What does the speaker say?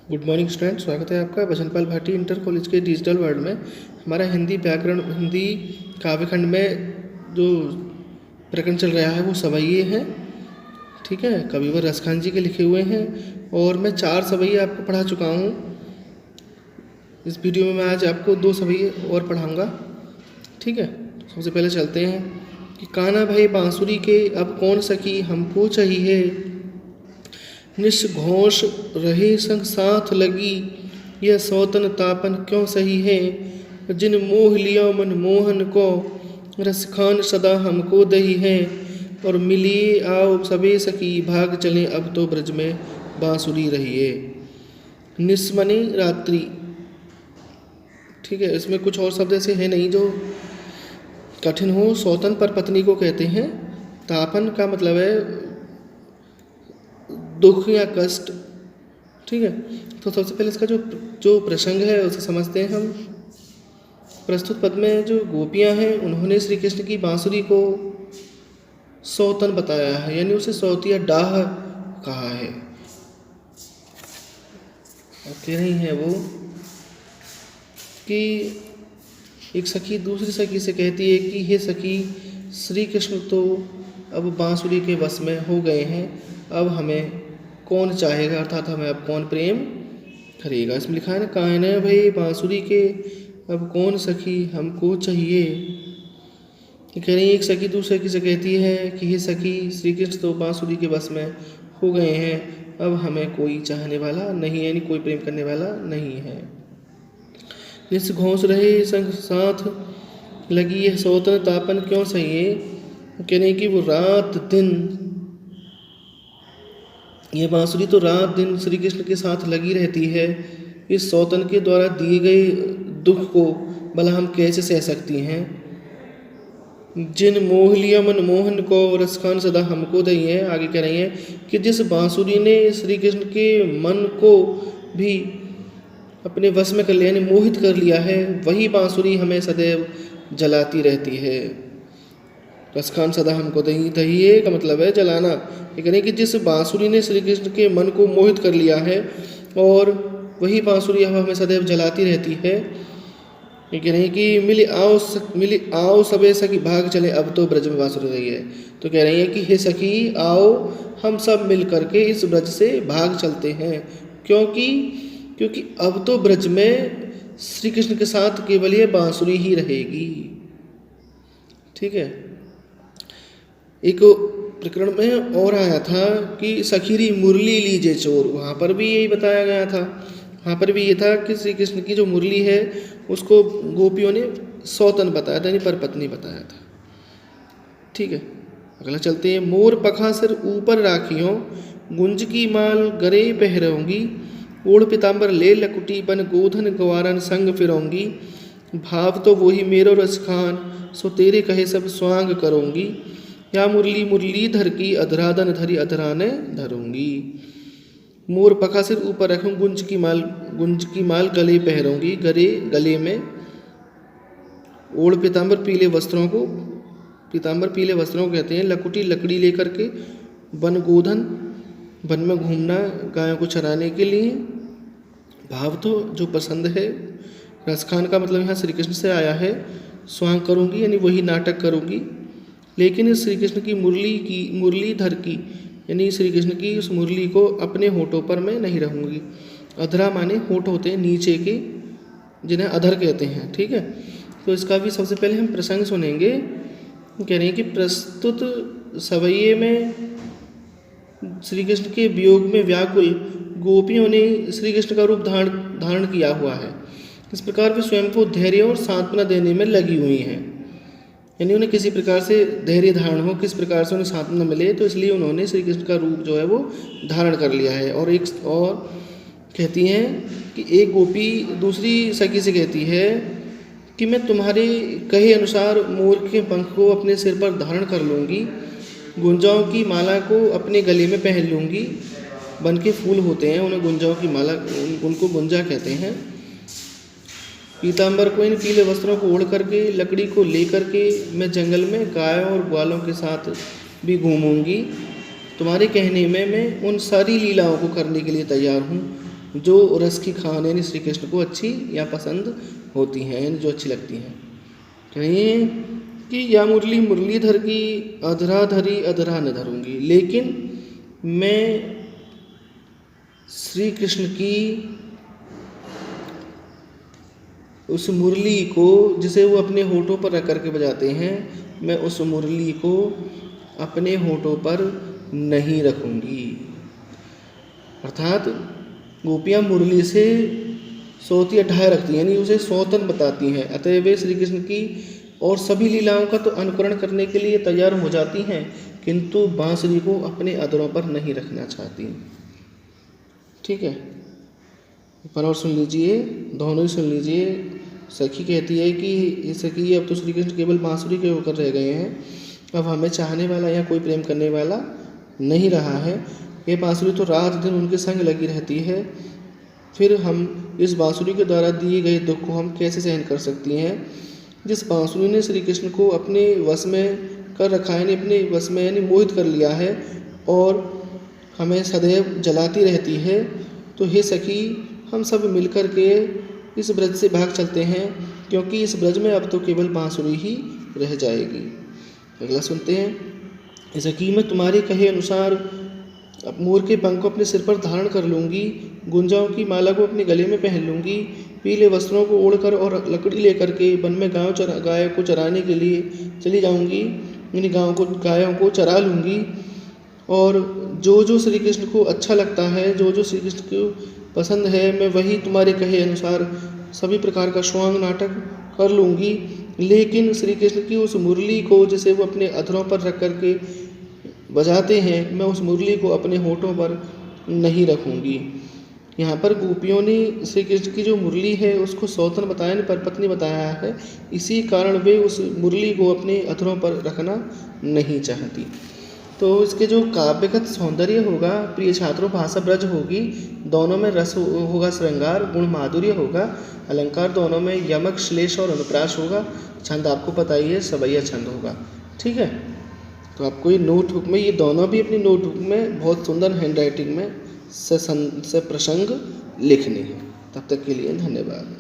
Good morning student, स्वागत है आपका वचनपाल भाटी इंटर कॉलेज के डिजिटल वर्ल्ड में। हमारा हिंदी व्याकरण, हिंदी काव्यखंड में जो प्रकरण चल रहा है वो सवैये हैं। ठीक है, कविवर रसखान जी के लिखे हुए हैं और मैं 4 सवैये आपको पढ़ा चुका हूँ। इस वीडियो में मैं आज आपको 2 सवैये और पढ़ाऊँगा। ठीक है, सबसे पहले चलते हैं कि कान्हा भई बांसुरी के अब कौन सखी हमको चाहिए, निष्घोष रहे संग साथ लगी, यह सौतन तापन क्यों सही है। जिन मोह लिया मन मोहन को, रसखान सदा हमको दही है। और मिलिए आओ सबे सखी, भाग चलें अब तो ब्रज में बांसुरी रहिए। निस्मने रात्रि। ठीक है, इसमें कुछ और शब्द ऐसे हैं नहीं जो कठिन हो। सौतन पर पत्नी को कहते हैं। तापन का मतलब है दुख या कष्ट। ठीक है, तो सबसे पहले इसका जो प्रसंग है उसे समझते हैं हम। प्रस्तुत पद में जो गोपियां हैं उन्होंने श्री कृष्ण की बांसुरी को सौतन बताया है, यानी उसे सौतिया डाह कहा है। और कह रही हैं वो कि एक सखी दूसरी सखी से कहती है कि हे सखी, श्री कृष्ण तो अब बांसुरी के वश में हो गए हैं, अब हमें कौन चाहेगा, अर्थात हमें अब कौन प्रेम करेगा। इसमें लिखा है ना, कान्हा भई बांसुरी के अब कौन सखी हमको चाहिए। कह रही एक सखी दूसरे सखी से कहती है कि हे सखी, श्री कृष्ण तो बांसुरी के वश में हो गए हैं, अब हमें कोई चाहने वाला नहीं है, यानी कोई प्रेम करने वाला नहीं है। निष्घोष रहे संग साथ लगी, यह सौतन तापन क्यों सही है। कह रही कि वो रात दिन, ये बांसुरी तो रात दिन श्री कृष्ण के साथ लगी रहती है। इस सौतन के द्वारा दिए गए दुख को भला हम कैसे सह सकती हैं। जिन मोह लिया मन मोहन को, रसखान सदा हमको दही है। आगे कह रही है कि जिस बांसुरी ने श्री कृष्ण के मन को भी अपने वश में कर लिया, यानी मोहित कर लिया है, वही बांसुरी हमें सदैव जलाती रहती है। रसखान सदा हमको दही, दहिए का मतलब है जलाना। ये कह रहे कि जिस बांसुरी ने श्री कृष्ण के मन को मोहित कर लिया है और वही बांसुरी हमें सदैव जलाती रहती है। ये कह रहे हैं कि मिली आओ सबे सखी, भाग चले अब तो ब्रज में बांसुरी रही है। तो कह रही है कि हे सखी आओ, हम सब मिल करके इस ब्रज से भाग चलते हैं, क्योंकि अब तो ब्रज में श्री कृष्ण के साथ केवल ये बांसुरी ही रहेगी। ठीक है, एक प्रकरण में और आया था कि सखीरी मुरली लीजे चोर, वहाँ पर भी यही बताया गया था। वहाँ पर भी ये था कि श्री कृष्ण की जो मुरली है उसको गोपियों ने सौतन बताया था, यानी पर पत्नी बताया था। ठीक है, अगला चलते हैं। मोर पखा सिर ऊपर राखियों, गुंज की माल गरे पहरऊंगी, ओढ़ पिताम्बर ले लकुटी, बन गोधन गवारन संग फिरऊंगी। भाव तो वही मेरो रसखान, सो तेरे कहे सब स्वांग करूँगी। या मुरली मुरलीधर की, अधराधन धरी अधराने धरूंगी। मोर पखा सिर ऊपर रखूँ, गुंज की माल गले पहरूंगी, गले में ओढ़ पीताम्बर पीले वस्त्रों को, पीताम्बर पीले वस्त्रों को कहते हैं। लकुटी लकड़ी लेकर के, वन गोधन, वन में घूमना गायों को चराने के लिए। भाव तो जो पसंद है, रसखान का मतलब यहाँ श्री कृष्ण से आया है। स्वांग करूँगी यानी वही नाटक करूँगी, लेकिन श्री कृष्ण की मुरलीधर की, यानी श्री कृष्ण की उस मुरली को अपने होठों पर मैं नहीं रहूँगी। अधरा माने होठ होते हैं नीचे के, जिन्हें अधर कहते हैं। ठीक है, तो इसका भी सबसे पहले हम प्रसंग सुनेंगे। कह रहे हैं कि प्रस्तुत सवैये में श्री कृष्ण के वियोग में व्याकुल गोपियों ने श्री कृष्ण का रूप धारण किया हुआ है। इस प्रकार वे स्वयं को धैर्य और सांत्वना देने में लगी हुई हैं, यानी उन्हें किसी प्रकार से धैर्य धारण हो, किस प्रकार से उन्हें सांत्वना मिले, तो इसलिए उन्होंने श्री कृष्ण का रूप जो है वो धारण कर लिया है। और कहती हैं कि एक गोपी दूसरी सखी से कहती है कि मैं तुम्हारे कहे अनुसार मोर के पंख को अपने सिर पर धारण कर लूँगी, गुंजाओं की माला को अपने गले में पहन लूँगी। वन के फूल होते हैं, उन्हें गुंजाओं की माला, उनको गुंजा कहते हैं। पीताम्बर को, इन पीले वस्त्रों को ओढ़ करके, लकड़ी को लेकर के मैं जंगल में गायों और ग्वालों के साथ भी घूमूंगी। तुम्हारे कहने में मैं उन सारी लीलाओं को करने के लिए तैयार हूँ। जो रस की खान यानी श्री कृष्ण को अच्छी या पसंद होती हैं, यानी जो अच्छी लगती हैं। कहिए कि या मुरली मुरलीधर की अधरा धरी अधरा न धरूंगी, लेकिन मैं श्री कृष्ण की उस मुरली को जिसे वो अपने होठों पर रख करके बजाते हैं, मैं उस मुरली को अपने होठों पर नहीं रखूंगी। अर्थात गोपियाँ मुरली से सोती ढाई रखती हैं, यानी उसे सौतन बताती हैं। अतः वे श्री कृष्ण की और सभी लीलाओं का तो अनुकरण करने के लिए तैयार हो जाती हैं, किंतु बांसुरी को अपने अधरों पर नहीं रखना चाहती। ठीक है, पर और सुन लीजिए, दोनों ही सुन लीजिए। सखी कहती है कि सखी अब तो श्री कृष्ण केवल बांसुरी के होकर रह गए हैं, अब हमें चाहने वाला या कोई प्रेम करने वाला नहीं रहा है। ये बांसुरी तो रात दिन उनके संग लगी रहती है, फिर हम इस बांसुरी के द्वारा दिए गए दुख को हम कैसे सहन कर सकती हैं। जिस बांसुरी ने श्री कृष्ण को अपने वश में कर रखा है, यानी अपने वश में यानी मोहित कर लिया है और हमें सदैव जलाती रहती है, तो हे सखी हम सब मिलकर के इस ब्रज से भाग चलते हैं, क्योंकि इस ब्रज में अब तो केवल बांसुरी ही रह जाएगी। अगला सुनते हैं। सखी मैं तुम्हारे कहे अनुसार अब मोर के पंख को अपने सिर पर धारण कर लूँगी, गुंजाओं की माला को अपने गले में पहन लूँगी, पीले वस्त्रों को ओढ़कर और लकड़ी लेकर के वन में गाय को चराने के लिए चली जाऊँगी, यानी गायों को चरा लूँगी। और जो जो श्री कृष्ण को अच्छा लगता है, जो जो श्री कृष्ण को पसंद है, मैं वही तुम्हारे कहे अनुसार सभी प्रकार का स्वांग नाटक कर लूँगी। लेकिन श्री कृष्ण की उस मुरली को जिसे वो अपने अधरों पर रख कर के बजाते हैं, मैं उस मुरली को अपने होठों पर नहीं रखूँगी। यहाँ पर गोपियों ने श्री कृष्ण की जो मुरली है उसको सौतन बताया नहीं, पर पत्नी बताया है। इसी कारण वे उस मुरली को अपने अधरों पर रखना नहीं चाहती। तो इसके जो काव्यगत सौंदर्य होगा, प्रिय छात्रों भाषा ब्रज होगी, दोनों में रस होगा श्रृंगार, गुण माधुर्य होगा, अलंकार दोनों में यमक श्लेष और अनुप्रास होगा, छंद आपको पता ही है सवैया छंद होगा। ठीक है, तो आपको ये नोटबुक में ये दोनों भी अपनी नोटबुक में बहुत सुंदर हैंड राइटिंग में से प्रसंग लिखने हैं। तब तक के लिए धन्यवाद।